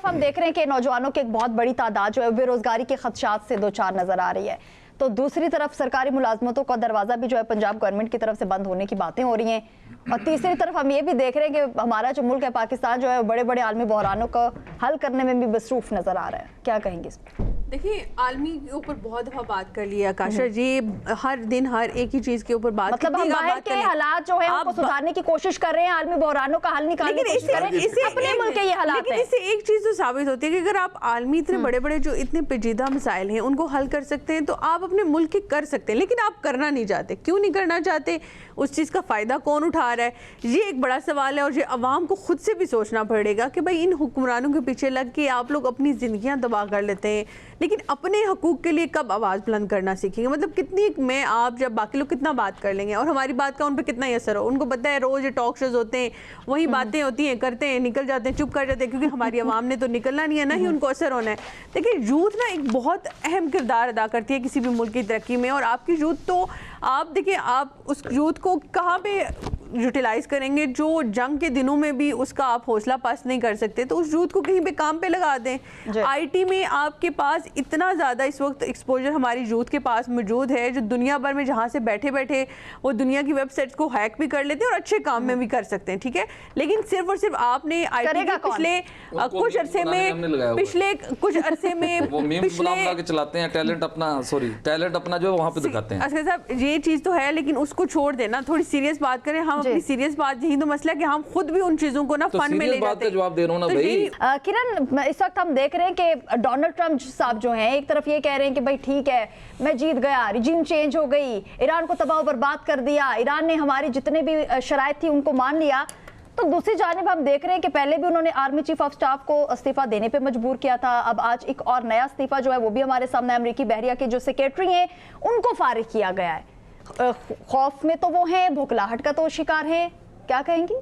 हम देख रहे हैं कि नौजवानों की एक बहुत बड़ी तादाद जो है बेरोजगारी के खदशात से दो चार नजर आ रही है, तो दूसरी तरफ सरकारी मुलाजमतों का दरवाजा भी जो है पंजाब गवर्नमेंट की तरफ से बंद होने की बातें हो रही हैं, और तीसरी तरफ हम ये भी देख रहे हैं कि हमारा जो मुल्क है पाकिस्तान जो है बड़े बड़े आलमी बहरानों का हल करने में भी मसरूफ नजर आ रहा है। क्या कहेंगे इस पर? देखिए, आलमी के ऊपर बहुत दफा बात कर लिया आकाशा जी, हर दिन हर एक ही चीज के ऊपर बात, मतलब हम बाहर के हालात जो है उनको सुधारने की कोशिश कर रहे हैं, आलमी बहरानों का हल निकालने की कोशिश कर रहे हैं, अपने मुल्क के ये हालात हैं। लेकिन इससे एक चीज तो साबित होती है कि अगर आप आलमी इतने बड़े बड़े जो इतने पेचीदा मसाइल हैं उनको हल कर सकते हैं तो आप अपने मुल्क के कर सकते हैं, लेकिन आप करना नहीं चाहते। क्यों नहीं करना चाहते? उस चीज़ का फ़ायदा कौन उठा रहा है, ये एक बड़ा सवाल है। और ये अवाम को खुद से भी सोचना पड़ेगा कि भाई इन हुक्मरानों के पीछे लग के आप लोग अपनी ज़िंदगियां तबाह कर लेते हैं, लेकिन अपने हकूक़ के लिए कब आवाज़ बुलंद करना सीखेंगे? मतलब कितनी मैं आप जब बाकी लोग कितना बात कर लेंगे और हमारी बात का उन पर कितना ही असर हो। उनको पता है रोज़ ये टॉक शोज होते हैं, वही बातें होती हैं, करते हैं, निकल जाते हैं, चुप कर जाते हैं, क्योंकि हमारी आवाम ने तो निकलना नहीं है, ना ही उनको असर होना है। देखिए, यूथ ना एक बहुत अहम किरदार अदा करती है किसी भी मुल्क की तरक्की में, और आपकी यूथ तो आप देखिए, आप उस यूथ को कहाँ पे यूटिलाइज करेंगे जो जंग के दिनों में भी उसका आप हौसला पास नहीं कर सकते, तो उस यूथ को कहीं पे काम पे लगा दें। आईटी में आपके पास इतना ज़्यादा इस वक्त एक्सपोजर हमारी यूथ के पास मौजूद है जो दुनिया भर में जहाँ से बैठे बैठे वो दुनिया की वेबसाइट्स को हैक भी कर लेते हैं और अच्छे काम में भी कर सकते हैं, ठीक है। लेकिन सिर्फ और सिर्फ आपने आईटी के पिछले कुछ अरसे में चलाते हैं टैलेंट अपना जो वहाँ पे दिखाते हैं। असगर साहब, ये चीज़ तो है, लेकिन उसको छोड़ देना, थोड़ी सीरियस बात करें। हम अपनी सीरियस बात, यही तो मसला है कि हम खुद भी उन चीजों को ना फन में ले जाते हैं। जवाब दे रहा हूं ना भाई। किरण, इस वक्त हम देख रहे हैं कि डोनाल्ड ट्रंप साहब जो हैं एक तरफ ये कह रहे हैं कि भाई ठीक है मैं जीत गया, रिजीम चेंज हो गई, ईरान को तबाह बर्बाद कर दिया, ईरान ने हमारी जितने भी शराइत थी उनको मान लिया। तो दूसरी जानिब हम देख रहे हैं कि पहले भी उन्होंने आर्मी चीफ ऑफ स्टाफ को इस्तीफा देने पे मजबूर किया था, अब आज एक और नया इस्तीफा जो है वो भी हमारे सामने, अमरीकी बहरिया के जो सेक्रेटरी हैं उनको फारिग किया गया है। खौफ में तो वो हैं, भुखलाहट का तो शिकार है, क्या कहेंगी?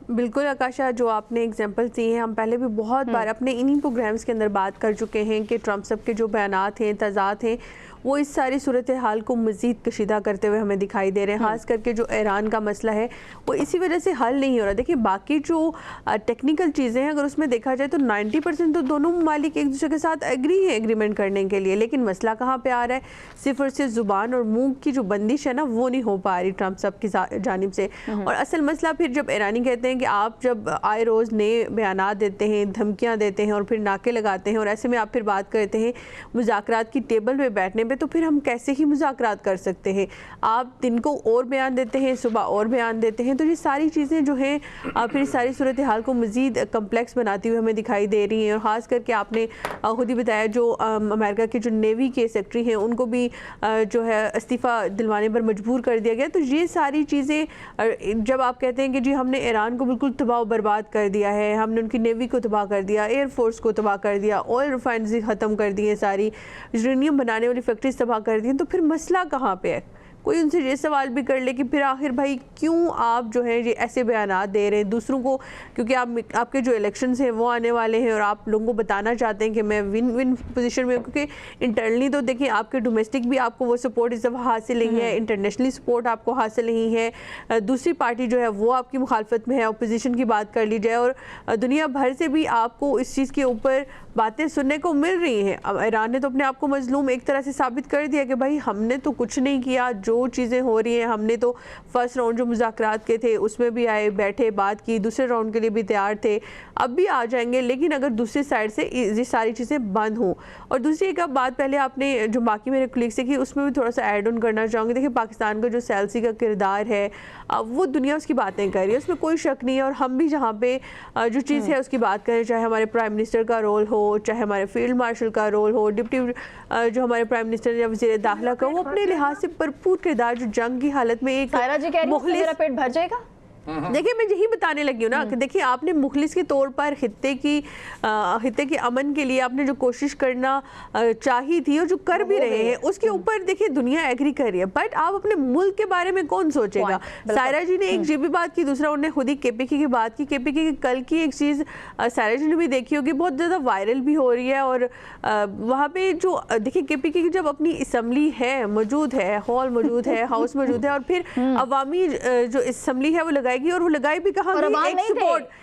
बिल्कुल आकाशा, जो आपने एग्जांपल दिए हैं, हम पहले भी बहुत बार अपने इन्हीं प्रोग्राम्स के अंदर बात कर चुके हैं कि ट्रंप साहब के जो बयानात हैं, तज़ाद हैं, वो इस सारी सूरत हाल को मज़ीद कशीदा करते हुए हमें दिखाई दे रहे हैं। ख़ास करके जो ईरान का मसला है वो इसी वजह से हल नहीं हो रहा। देखिए, बाकी जो टेक्निकल चीज़ें हैं अगर उसमें देखा जाए तो 90% तो दोनों ममालिक एक दूसरे के साथ एग्री हैं एग्रीमेंट करने के लिए, लेकिन मसला कहाँ पे आ रहा है? सिर्फ और सिर्फ ज़ुबान और मुँह की जो बंदिश है ना, वो नहीं हो पा रही ट्रंप साहब की जानिब से। और असल मसला फिर जब ईरानी कहते हैं कि आप जब आए रोज़ नए बयानात देते हैं, धमकियाँ देते हैं और फिर नाके लगाते हैं, और ऐसे में आप फिर बात करते हैं मुज़ाकरात की टेबल पे बैठने पे, तो फिर हम कैसे ही मुज़ाकरात कर सकते हैं? आप दिन को और बयान देते हैं, सुबह और बयान देते हैं, तो ये सारी चीज़ें जो हैं फिर सारी सूरत हाल को मज़ीद कम्प्लेक्स बनाती हुई हमें दिखाई दे रही हैं। और ख़ास करके आपने खुद ही बताया जो अमेरिका के जो नेवी के सेक्रेटरी हैं उनको भी जो है इस्तीफ़ा दिलवाने पर मजबूर कर दिया गया। तो ये सारी चीज़ें जब आप कहते हैं कि जी हमने ईरान को बिल्कुल तबाह बर्बाद कर दिया है, हमने उनकी नेवी को तबाह कर दिया, एयरफोर्स को तबाह कर दिया, ऑयल रिफाइनरी ख़त्म कर दी है, सारी यूरेनियम बनाने वाली फैक्ट्रीज तबाह कर दी, तो फिर मसला कहाँ पे है? कोई उनसे ये सवाल भी कर ले कि फिर आखिर भाई क्यों आप जो है ये ऐसे बयानात दे रहे हैं दूसरों को, क्योंकि आपके जो इलेक्शंस हैं वो आने वाले हैं और आप लोगों को बताना चाहते हैं कि मैं विन विन पोजीशन में हूँ, क्योंकि इंटरनली तो देखिए आपके डोमेस्टिक भी आपको वो सपोर्ट इस दफ़ा हासिल नहीं है, इंटरनेशनली सपोर्ट आपको हासिल नहीं है, दूसरी पार्टी जो है वो आपकी मुखालफत में है, अपोजिशन की बात कर ली जाए, और दुनिया भर से भी आपको इस चीज़ के ऊपर बातें सुनने को मिल रही हैं। अब ईरान ने तो अपने आप को मजलूम एक तरह से साबित कर दिया कि भाई हमने तो कुछ नहीं किया, जो चीज़ें हो रही हैं, हमने तो फर्स्ट राउंड जो मुज़ाकरात के थे उसमें भी आए, बैठे, बात की, दूसरे राउंड के लिए भी तैयार थे, अब भी आ जाएंगे, लेकिन अगर दूसरी साइड से ये सारी चीज़ें बंद हों। और दूसरी एक बात पहले आपने जो बाकी मेरे कलीग से की उसमें भी थोड़ा सा ऐड ऑन करना चाहूँगी। देखिए, पाकिस्तान का जो सेल्सी का किरदार है वो दुनिया उसकी बातें कर रही है, उसमें कोई शक नहीं है। और हम भी जहाँ पे जो चीज़ है उसकी बात करें, चाहे हमारे प्राइम मिनिस्टर का रोल हो, चाहे हमारे फील्ड मार्शल का रोल हो, डिप्टी जो हमारे प्राइम मिनिस्टर या वज़ीर दाखिला का, वो अपने लिहाज से भरपूर किरदार जो जंग की हालत में एक मेरा पेट भर जाएगा। देखिए, मैं यही बताने लगी हूँ ना कि देखिए आपने मुखलिस के तौर पर खित्ते के अमन के लिए आपने जो कोशिश करना चाहिए थी और जो कर भी रहे हैं उसके ऊपर देखिए दुनिया एग्री कर रही है, बट आप अपने मुल्क के बारे में कौन सोचेगा? सायरा जी ने एक ये भी बात की, दूसरा उन्होंने खुद ही केपीके की बात की। केपीके की कल की एक चीज़ सायरा जी ने भी देखी होगी, बहुत ज़्यादा वायरल भी हो रही है, और वहाँ पे जो देखिए केपीके की जब अपनी असम्बली है मौजूद है, हॉल मौजूद है, हाउस मौजूद है, और फिर अवामी जो असम्बली है वो लगाएगी, और वो लगाई भी कहाँ? एक सपोर्ट